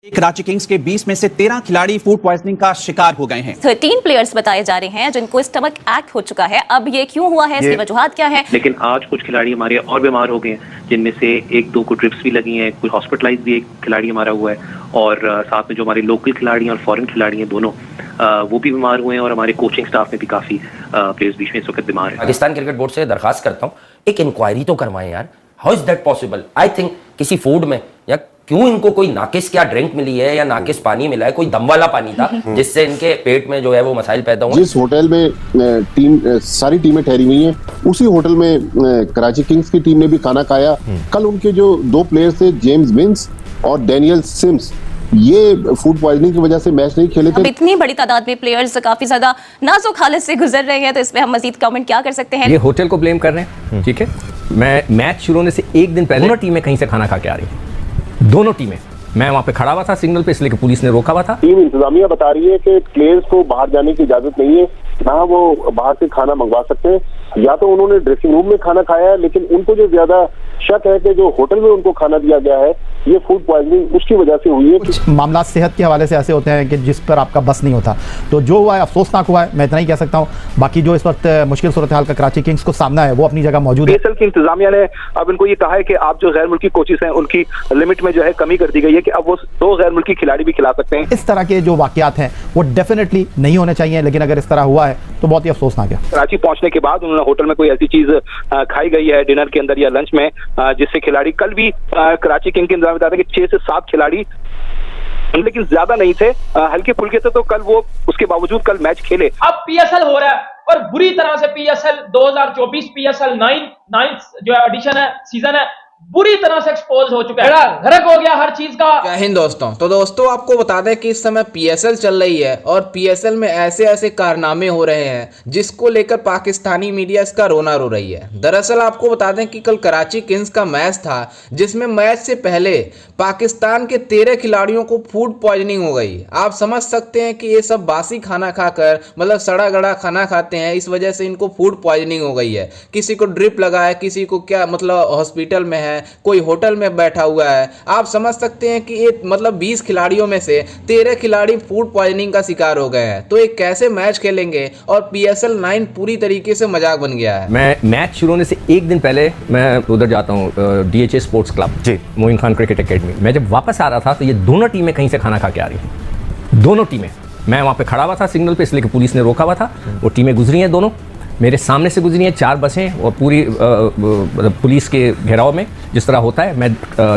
Karachi Kings के 20 में से 13 खिलाड़ी फूड पॉइजनिंग का शिकार हो गए हैं। 13 प्लेयर्स बताए जा रहे हैं जिनको स्टमक एक्ट हो चुका है। अब ये क्यों हुआ है, इसकी वजूहात क्या है? लेकिन आज कुछ खिलाड़ी हमारे और बीमार हो गए हैं, जिनमें से एक दो को ट्रिप्स भी लगी हैं, कुछ हॉस्पिटलाइज भी एक खिलाड़ी हमारा हुआ है, और साथ में जो हमारे लोकल खिलाड़ी हैं और फॉरेन खिलाड़ी हैं दोनों वो भी बीमार हुए हैं, और हमारे कोचिंग स्टाफ में भी काफी प्लेयर्स बीच में इस वक्त बीमार है। पाकिस्तान क्रिकेट बोर्ड से दरखास्त करता हूँ, एक इंक्वायरी तो करवाएं यार। How is that possible? I think किसी फूड में या क्यों इनको कोई नाकिस क्या ड्रिंक मिली है या नाकिस पानी मिला है, कोई दम वाला पानी था जिससे इनके पेट में जो है वो मसाइल पैदा हुए। जिस होटल में सारी टीमें ठहरी हुई हैं, उसी होटल में कराची किंग्स की टीम ने भी खाना खाया। कल उनके जो दो प्लेयर्स थे, जेम्स विंस और डैनियल सिम्स, ये फूड पॉइजनिंग की वजह से मैच नहीं खेले थे। अब इतनी बड़ी तादाद में प्लेयर्स काफी ज्यादा नाजुक हालत से गुजर रहे हैं, तो इसमें हम मजीद कमेंट क्या कर सकते हैं? ये होटल को ब्लेम कर रहे हैं, ठीक है। मैं मैच शुरू होने से एक दिन पहले दोनों टीमें कहीं से खाना खा के आ रही थी, दोनों टीमें। मैं वहां पे खड़ा हुआ था सिग्नल पे, इसलिए कि पुलिस ने रोका हुआ था। टीम इंतजामिया बता रही है कि प्लेयर्स को बाहर जाने की इजाजत नहीं है, ना वो बाहर से खाना मंगवा सकते हैं। या तो उन्होंने ड्रेसिंग रूम में खाना खाया है, लेकिन उनको जो ज्यादा शक है कि जो होटल में उनको खाना दिया गया है ये फूड पॉइजनिंग उसकी वजह से हुई है। कुछ मामला सेहत के हवाले से ऐसे होते हैं कि जिस पर आपका बस नहीं होता, तो जो हुआ है अफसोसनाक हुआ है, मैं इतना ही कह सकता हूँ। बाकी जो इस वक्त मुश्किल सूरत हाल का कराची किंग्स को सामना है वो अपनी जगह मौजूद है। पीएसएल की इंतजामिया ने अब इनको ये कहा है कि आप जो गैर मुल्की कोचेस हैं उनकी लिमिट में जो है कमी कर दी गई है कि अब वो 2 गैर मुल्की खिलाड़ी भी खिला सकते हैं। इस तरह के जो वाकयात हैं वो डेफिनेटली नहीं होने चाहिए, लेकिन अगर इस तरह हुआ है तो बहुत ही अफसोसनाक है। कराची पहुंचने के बाद उन्होंने होटल में कोई ऐसी चीज खाई गई है डिनर के अंदर या लंच में जिससे खिलाड़ी कल भी कराची किंग के इंतजाम बता रहे हैं कि 6 से 7 खिलाड़ी, लेकिन ज्यादा नहीं थे, हल्के फुल्के थे, तो कल वो उसके बावजूद कल मैच खेले। अब पीएसएल हो रहा है और बुरी तरह से पीएसएल 2024 पीएसएल 9 जो एडिशन है, सीजन है, बुरी तरह से एक्सपोज हो चुका है, गरक हो गया हर चीज का। जय हिंद दोस्तों। तो दोस्तों आपको बता दें कि इस समय पीएसएल चल रही है और पीएसएल में ऐसे ऐसे कारनामे हो रहे हैं जिसको लेकर पाकिस्तानी मीडिया इसका रोना रो रही है। दरअसल आपको बता दें कि कल कराची किंग्स का मैच था, जिसमें मैच से पहले पाकिस्तान के 13 खिलाड़ियों को फूड पॉइजनिंग हो गई। आप समझ सकते हैं कि ये सब बासी खाना खाकर, मतलब सड़ा गड़ा खाना खाते हैं, इस वजह से इनको फूड पॉइजनिंग हो गई है। किसी को ड्रिप लगा है, किसी को क्या मतलब हॉस्पिटल में है, कोई होटल में बैठा हुआ है। आप समझ सकते हैं कि ये मतलब 20 खिलाड़ियों में से 13 खिलाड़ी फूड पॉइजनिंग का शिकार हो गए हैं। तो ये कैसे मैच खेलेंगे? और पीएसएल 9 पूरी तरीके से मजाक बन गया है। मैं मैच शुरू होने से एक दिन पहले मैं उधर जाता हूँ, डीएचए स्पोर्ट्स क्लब जी, मोइन खान क्रिकेट एकेडमी। मैं जब वापस आ रहा था तो ये दोनों टीमें कहीं से खाना खा के आ रही थी, दोनों टीमें। मैं वहाँ पे खड़ा हुआ था सिग्नल पे, इसलिए कि पुलिस ने रोका हुआ था। वो टीमें गुजरी हैं, दोनों मेरे सामने से गुजरी हैं, 4 बसें, और पूरी पुलिस के घेराव में जिस तरह होता है। मैं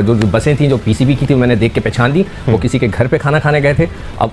जो बसें थी जो पीसीबी की थी मैंने देख के पहचान ली, वो किसी के घर पे खाना खाने गए थे। अब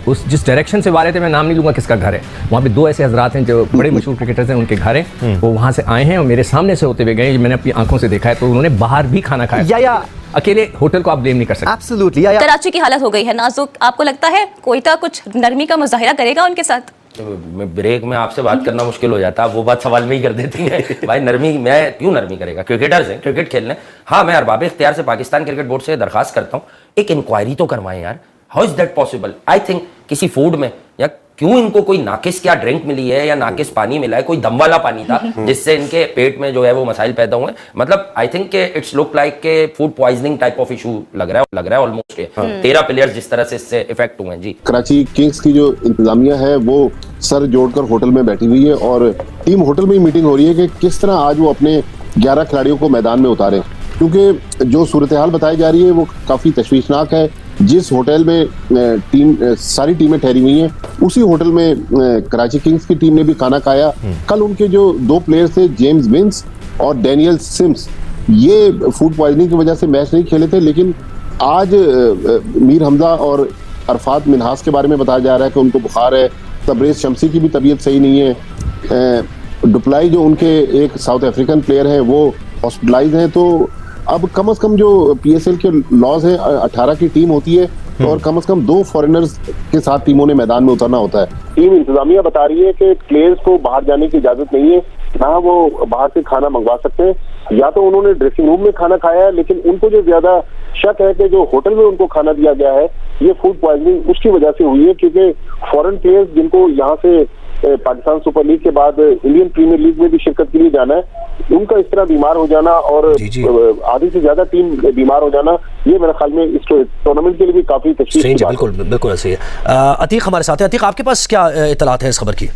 उस जिस डायरेक्शन से वाले थे, मैं नाम नहीं लूँगा किसका घर है, वहाँ पे 2 ऐसे हजरात हैं जो बड़े मशहूर क्रिकेटर्स हैं, उनके घर हैं, वो वहाँ से आए हैं और मेरे सामने से होते हुए गए। मैंने अपनी आंखों से देखा है, तो उन्होंने बाहर भी खाना खाया। या अकेले होटल को आप ब्लेम नहीं कर सकते। एब्सोल्युटली। कराची की हालत हो गई है नाजुक। आपको लगता है कोयटा कुछ नरमी का मुजाहिरा करेगा उनके साथ? ब्रेक में आपसे बात करना मुश्किल हो जाता है, वो बात सवाल में ही कर देती है। भाई नरमी, मैं क्यों नरमी करेगा? क्रिकेटर्स हैं, क्रिकेट खेलने। हाँ, मैं अरबाब इख्तियार से पाकिस्तान क्रिकेट बोर्ड से दरखास्त करता हूँ, एक इंक्वायरी तो करवाएं यार। How is that possible? I think किसी फूड में या क्यों इनको कोई नाकिस क्या ड्रिंक मिली है या नाकिस पानी मिला है, कोई दम वाला पानी था जिससे इनके पेट में जो है वो मसाइल पैदा हुए। मतलब I think it's look like के food poisoning type of issue लग रहा है ऑलमोस्ट। 13 प्लेयर्स जिस तरह से इससे इफेक्ट हुए हैं जी। कराची किंग्स की जो इंतजामिया है वो सर जोड़कर होटल में बैठी हुई है, और टीम होटल में ही मीटिंग हो रही है कि किस तरह आज वो अपने 11 खिलाड़ियों को मैदान में उतारे, क्योंकि जो सूरत हाल बताई जा रही है वो काफी तशवीशनाक है। जिस होटल में सारी टीमें ठहरी हुई हैं, उसी होटल में कराची किंग्स की टीम ने भी खाना खाया। कल उनके जो 2 प्लेयर्स थे, जेम्स विंस और डैनियल सिम्स, ये फूड पॉइजनिंग की वजह से मैच नहीं खेले थे। लेकिन आज मीर हमजा और अरफात मिनहास के बारे में बताया जा रहा है कि उनको बुखार है। तबरेज शमसी की भी तबीयत सही नहीं है। डुप्लाई जो उनके एक साउथ अफ्रीकन प्लेयर हैं वो हॉस्पिटलाइज हैं। तो अब कम से कम जो पीएसएल के लॉज है, 18 की टीम होती है, और कम से कम 2 फॉरेनर्स के साथ टीमों ने मैदान में उतरना होता है। टीम इंतजामिया बता रही है कि प्लेयर्स को बाहर जाने की इजाजत नहीं है, ना वो बाहर से खाना मंगवा सकते हैं। या तो उन्होंने ड्रेसिंग रूम में खाना खाया है, लेकिन उनको जो ज्यादा शक है कि जो होटल में उनको खाना दिया गया है ये फूड पॉइजनिंग उसकी वजह से हुई है, क्योंकि फॉरेन प्लेयर्स जिनको यहाँ से पाकिस्तान सुपर लीग के बाद इंडियन प्रीमियर लीग में भी शिरकत के लिए जाना है, उनका इस तरह बीमार हो जाना और आधी से ज्यादा टीम बीमार हो जाना, ये मेरे ख्याल में इस टूर्नामेंट के लिए भी काफी तशवीश की बात है। बिल्कुल बिल्कुल ऐसे है। अतीक हमारे साथ है। अतीक, आपके पास क्या इत्तलात है इस खबर की?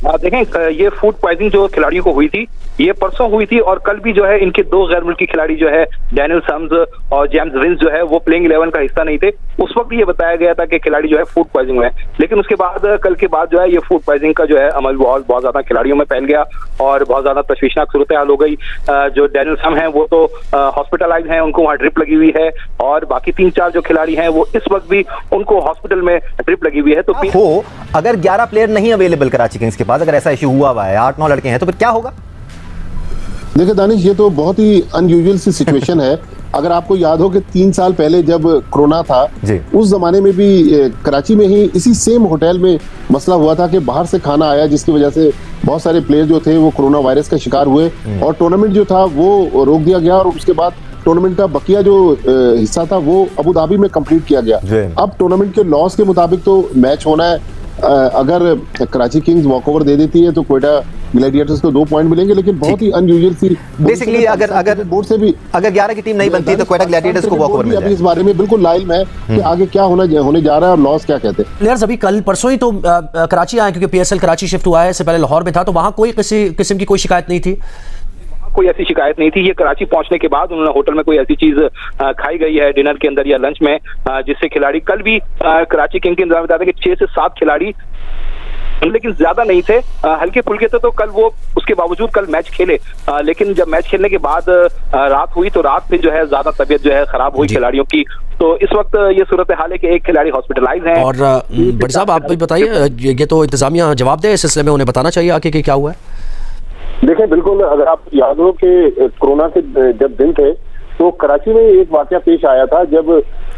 देखें, ये फूड पॉइजनिंग जो खिलाड़ियों को हुई थी ये परसों हुई थी और कल भी जो है इनके दो गैर मुल्की खिलाड़ी जो है डैनियल सम्स और जेम्स विंस जो है वो प्लेइंग 11 का हिस्सा नहीं थे। उस वक्त ये बताया गया था कि खिलाड़ी जो है फूड पॉइजनिंग हुआ है, लेकिन उसके बाद कल के बाद जो है ये फूड पॉइजनिंग का जो है अमल बहुत ज्यादा खिलाड़ियों में फैल गया और बहुत ज्यादा तशवीशनाक सूरत हाल हो गई। जो डैनियल सम है वो तो हॉस्पिटलाइज हैं, उनको वहाँ ड्रिप लगी हुई है और बाकी 3-4 जो खिलाड़ी हैं वो इस वक्त भी उनको हॉस्पिटल में ड्रिप लगी हुई है। तो अगर 11 प्लेयर नहीं अवेलेबल कराची किंग्स के पास, अगर ऐसा इशू हुआ है, 8-9 लड़के हैं, तो फिर क्या होगा? देखिए दानिश, ये तो बहुत ही अनयूजुअल सी सिचुएशन है। अगर आपको याद हो कि 3 साल पहले जब कोरोना था, उस जमाने में भी कराची में ही इसी सेम होटल में मसला हुआ था कि बाहर से खाना आया जिसकी वजह से बहुत सारे प्लेयर जो थे वो कोरोना वायरस का शिकार हुए और टूर्नामेंट जो था वो रोक दिया गया और उसके बाद टूर्नामेंट का बकिया जो हिस्सा था वो अबू धाबी में कंप्लीट किया गया। अब टूर्नामेंट के लॉस के मुताबिक तो मैच होना है। अगर कराची किंग्स वॉकओवर दे देती है तो क्वेटा ग्लैडिएटर्स को 2 पॉइंट मिलेंगे, लेकिन बहुत ही अनयूजुअल सी बेसिकली अगर बोर्ड से भी अगर 11 की टीम नहीं बनती तो क्वेटा ग्लैडिएटर्स को वॉकओवर मिल जाएगा। इस बारे में बिल्कुल लाइल है कि आगे क्या होने जा रहा है और लॉस क्या कहते हैं। प्लेयर्स अभी कल परसों ही तो कराची आए, क्योंकि पीएसएल कराची शिफ्ट हुआ है, इससे पहले लाहौर में था, तो वहां कोई किसी किस्म की कोई शिकायत नहीं थी? कोई ऐसी शिकायत नहीं थी। ये कराची पहुंचने के बाद उन्होंने होटल में कोई ऐसी चीज खाई गई है डिनर के अंदर या लंच में जिससे खिलाड़ी कल भी कराची किंग के इंतजाम बताते हैं कि 6 से 7 खिलाड़ी, लेकिन ज्यादा नहीं थे, हल्के फुल्के थे, तो कल वो उसके बावजूद कल मैच खेले। लेकिन जब मैच खेलने के बाद रात हुई तो रात में जो है ज्यादा तबीयत जो है खराब हुई खिलाड़ियों की। तो इस वक्त ये सूरत हाल है कि एक खिलाड़ी हॉस्पिटलाइज है। और बड़ी साहब आप भी बताइए, ये तो इंतजामिया जवाब दे इस सिलसिले में, उन्हें बताना चाहिए आके कि क्या हुआ है। देखिए बिल्कुल, अगर आप याद हो कि कोरोना के जब दिन थे तो कराची में एक वाकया पेश आया था जब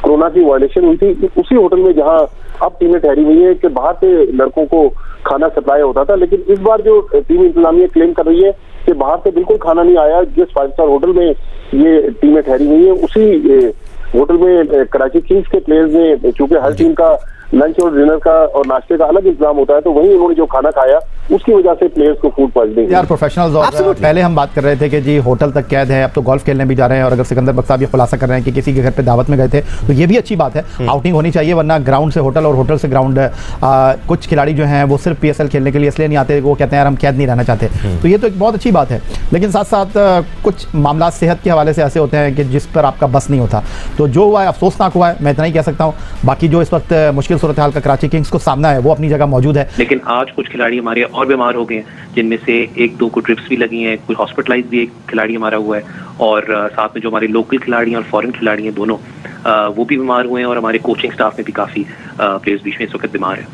कोरोना की वायलेशन हुई थी उसी होटल में जहां अब टीमें ठहरी हुई है कि बाहर से लड़कों को खाना सप्लाई होता था। लेकिन इस बार जो टीम इंतजामिया क्लेम कर रही है कि बाहर से बिल्कुल खाना नहीं आया, जिस 5 स्टार होटल में ये टीमें ठहरी हुई है उसी होटल में कराची किंग्स के प्लेयर्स ने, चूंकि हर टीम का लंच और डिनर का और नाश्ते का अलग इंतजाम होता है, तो वहीं उन्होंने जो खाना खाया उसकी वजह से प्लेयर्स को फूड पॉइजनिंग। यार प्रोफेशनल्स, और पहले हम बात कर रहे थे कि जी होटल तक कैद है, अब तो गोल्फ खेलने भी जा रहे हैं, और अगर सिकंदर बख्श साहब ये खुलासा कर रहे हैं कि किसी के घर पे दावत में गए थे तो ये भी अच्छी बात है। आउटिंग होनी चाहिए, वरना ग्राउंड से होटल और होटल से ग्राउंड। कुछ खिलाड़ी जो हैं वो सिर्फ पीएसएल खेलने के लिए इसलिए नहीं आते, वो कहते हैं यार हम कैद नहीं रहना चाहते, तो ये तो एक बहुत अच्छी बात है। लेकिन साथ साथ कुछ मामला सेहत के हवाले से ऐसे होते हैं कि जिस पर आपका बस नहीं होता, तो जो हुआ है अफसोसनाक हुआ है, मैं इतना ही कह सकता हूँ। बाकी जो इस वक्त मुश्किल सूरत हाल का कराची किंग्स को सामना है वो अपनी जगह मौजूद है। लेकिन आज कुछ खिलाड़ी हमारे और बीमार हो गए हैं, जिनमें से 1-2 को ट्रिप्स भी लगी हैं, कोई हॉस्पिटलाइज भी एक खिलाड़ी हमारा हुआ है और साथ में जो हमारे लोकल खिलाड़ी हैं और फॉरेन खिलाड़ी हैं दोनों, वो भी बीमार हुए हैं और हमारे कोचिंग स्टाफ में भी काफी प्लेयर्स बीच में इस वक्त बीमार है।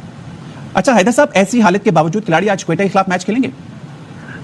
अच्छा हैदर साहब, ऐसी हालत के बावजूद खिलाड़ी आज क्वेटा के खिलाफ मैच खेलेंगे?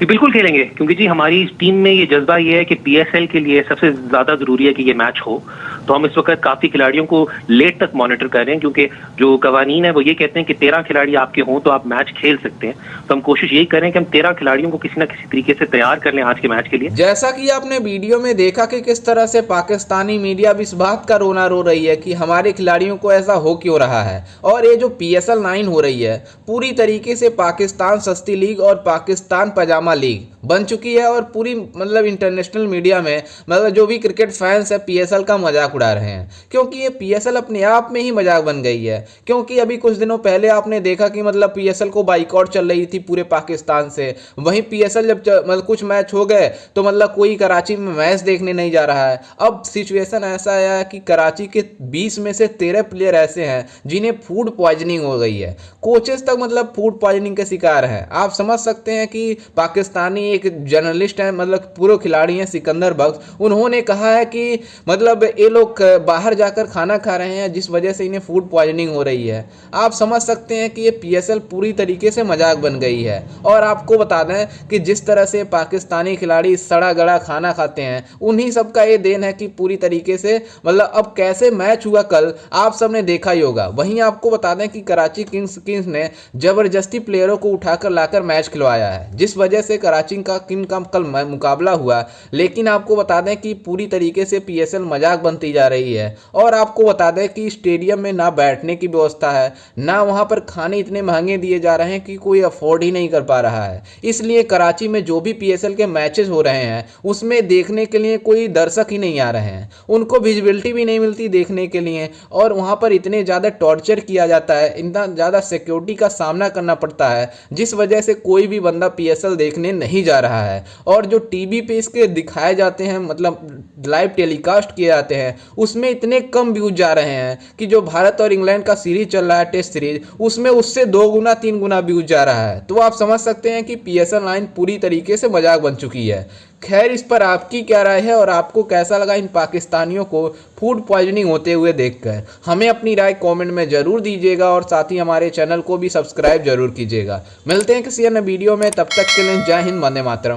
बिल्कुल खेलेंगे, क्योंकि जी हमारी टीम में ये जज्बा ये है कि पीएसएल के लिए सबसे ज्यादा जरूरी है कि ये मैच हो। तो हम इस वक्त काफी खिलाड़ियों को लेट तक मॉनिटर कर रहे हैं, क्योंकि जो कवानीन है वो ये कहते हैं कि 13 खिलाड़ी आपके हों तो आप मैच खेल सकते हैं। तो हम कोशिश यही करें कि हम 13 खिलाड़ियों को किसी न किसी तरीके से तैयार कर लें आज के मैच के लिए। जैसा कि आपने वीडियो में देखा कि किस तरह से पाकिस्तानी मीडिया भी इस बात का रोना रो रही है कि हमारे खिलाड़ियों को ऐसा हो क्यों रहा है। और ये जो PSL 9 हो रही है पूरी तरीके से पाकिस्तान सस्ती लीग और पाकिस्तान पजामा लीग बन चुकी है, और पूरी मतलब इंटरनेशनल मीडिया में मतलब जो भी क्रिकेट फैंस है PSL का मजाक उड़ा रहे हैं, क्योंकि ये PSL अपने आप में ही मजाक बन गई है। क्योंकि अभी कुछ दिनों पहले आपने देखा कि मतलब PSL को बाइकआउट चल रही थी पूरे पाकिस्तान से, वहीं PSL जब मतलब कुछ मैच हो गए तो मतलब कोई कराची में मैच देखने नहीं जा रहा है। अब सिचुएशन ऐसा है कि कराची के 20 में से 13 प्लेयर ऐसे हैं जिन्हें फूड पॉइजनिंग हो गई है, कोचेस तक मतलब फूड पॉइजनिंग के शिकार हैं। आप समझ सकते हैं कि पाकिस्तानी एक जर्नलिस्ट है, मतलब पूरे खिलाड़ी हैं सिकंदर बख्श, उन्होंने कहा है कि मतलब ये लोग बाहर जाकर खाना खा रहे हैं जिस वजह से इन्हें फूड पॉइजनिंग हो रही है। आप समझ सकते हैं कि ये PSL पूरी तरीके से मजाक बन गई है। और आपको बता दें कि जिस तरह से पाकिस्तानी खिलाड़ी सड़ा गड़ा खाना खाते हैं, उन्हीं सब का ये देन है कि पूरी तरीके से मतलब अब कैसे मैच हुआ कल आप सब ने देखा ही होगा। वहीं आपको बता दें कि कराची किंग्स ने जबरदस्ती प्लेयरों को उठाकर लाकर मैच खिलवाया है, जिस वजह से कराची किन का कल मुकाबला हुआ, लेकिन आपको बता दें कि पूरी तरीके से पीएसएल मजाक बनती जा रही है। और आपको बता दें कि स्टेडियम में ना बैठने की व्यवस्था है, ना वहाँ पर खाने इतने महंगे दिए जा रहे हैं कि कोई अफोर्ड ही नहीं कर पा रहा है। इसलिए कराची में जो भी पीएसएल के मैचेस हो रहे हैं उसमें देखने के लिए कोई दर्शक ही नहीं आ रहे हैं, उनको विजिबिलिटी भी नहीं मिलती देखने के लिए। और वहाँ पर इतने ज़्यादा टॉर्चर किया जाता है, इतना ज़्यादा सिक्योरिटी का सामना करना पड़ता है, जिस वजह से कोई भी बंदा पीएसएल देखने नहीं जा रहा है। और जो टीवी पे इसके दिखाए जाते हैं, मतलब लाइव टेलीकास्ट किए जाते हैं, उसमें इतने कम व्यूज जा रहे हैं कि जो भारत और इंग्लैंड का सीरीज चल रहा है, टेस्ट सीरीज, उसमें उससे 2 गुना 3 गुना व्यूज जा रहा है। तो आप समझ सकते हैं कि पीएसएल लाइन पूरी तरीके से मजाक बन चुकी है। खैर, इस पर आपकी क्या राय है और आपको कैसा लगा इन पाकिस्तानियों को फूड पॉइजनिंग होते हुए देखकर? हमें अपनी राय कमेंट में जरूर दीजिएगा और साथ ही हमारे चैनल को भी सब्सक्राइब जरूर कीजिएगा। मिलते हैं किसी अन्य वीडियो में, तब तक के लिए जय हिंद, वंदे मातरम।